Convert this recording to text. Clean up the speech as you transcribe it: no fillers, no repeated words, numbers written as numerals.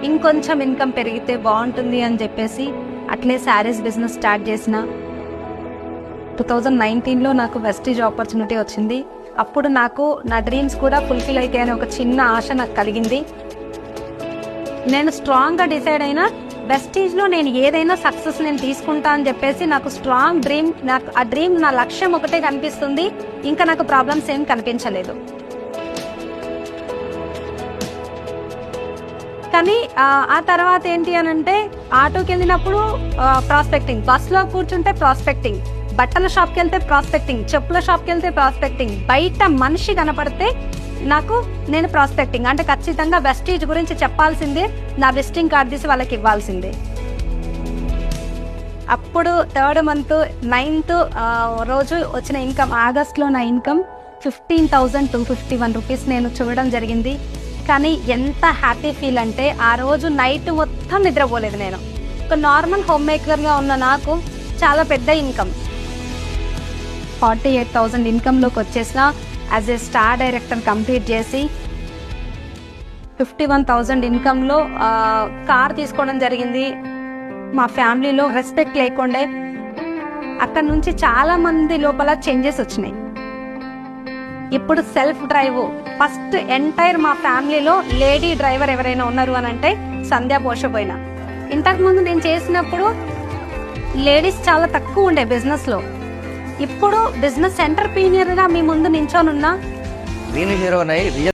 ఇంకొంచెం ఇన్కమ్ పెరిగితే బాగుంటుంది అని చెప్పేసి అట్లే శారీస్ బిజినెస్ స్టార్ట్ చేసిన. 2019లో నాకు వెస్టీజ్ ఆపర్చునిటీ వచ్చింది. అప్పుడు నాకు నా డ్రీమ్స్ కూడా ఫుల్ఫిల్ అయితే అని ఒక చిన్న ఆశ నాకు కలిగింది. నేను స్ట్రాంగ్గా డిసైడ్ అయినా వెస్టీజ్లో నేను ఏదైనా సక్సెస్ నేను తీసుకుంటా అని చెప్పేసి నాకు స్ట్రాంగ్ డ్రీమ్, నాకు ఆ డ్రీమ్ నా లక్ష్యం ఒకటే కనిపిస్తుంది. ఇంకా నాకు ప్రాబ్లమ్స్ ఏం కనిపించలేదు. కానీ ఆ తర్వాత ఏంటి అని అంటే ఆటోకి వెళ్ళినప్పుడు ప్రాస్పెక్టింగ్, బస్లో కూర్చుంటే ప్రాస్పెక్టింగ్, బట్టల షాప్కి వెళ్తే ప్రాస్పెక్టింగ్, చెప్పుల షాప్కి వెళ్తే ప్రాస్పెక్టింగ్, బయట మనిషి కనపడితే నేను ప్రాస్పెక్టింగ్ అంటే ఖచ్చితంగా వెస్టీజ్ గురించి చెప్పాల్సిందే, నా విజిటింగ్ కార్డ్ తీసి వాళ్ళకి ఇవ్వాల్సిందే. అప్పుడు 3rd month 9th రోజు వచ్చిన ఇన్కమ్, ఆగస్ట్లో నా ఇన్కమ్ 15,251 రూపీస్ నేను చూడడం జరిగింది. కానీ ఎంత హ్యాపీ ఫీల్ అంటే ఆ రోజు నైట్ మొత్తం నిద్రపోలేదు నేను. ఒక నార్మల్ హోమ్ మేకర్గా ఉన్న నాకు చాలా పెద్ద ఇన్కమ్, 48,000 ఇన్కమ్లోకి వచ్చేసిన. As a star director complete చేసి 51,000 ఇన్కమ్లో కార్ తీసుకోవడం జరిగింది. మా ఫ్యామిలీలో రెస్పెక్ట్ లేకుండే. అక్కడ నుంచి చాలా మంది లోపల చేంజెస్ వచ్చినాయి. ఇప్పుడు సెల్ఫ్ డ్రైవ్ ఫస్ట్ ఎంటైర్ మా ఫ్యామిలీలో లేడీ డ్రైవర్ ఎవరైనా ఉన్నారు అని అంటే సంధ్యా పోషపోయిన. ఇంతకుముందు నేను చేసినప్పుడు లేడీస్ చాలా తక్కువ ఉండే బిజినెస్లో. ఇప్పుడు బిజినెస్ ఎంటర్ప్రీనియర్గా మీ ముందు నించోనున్నా.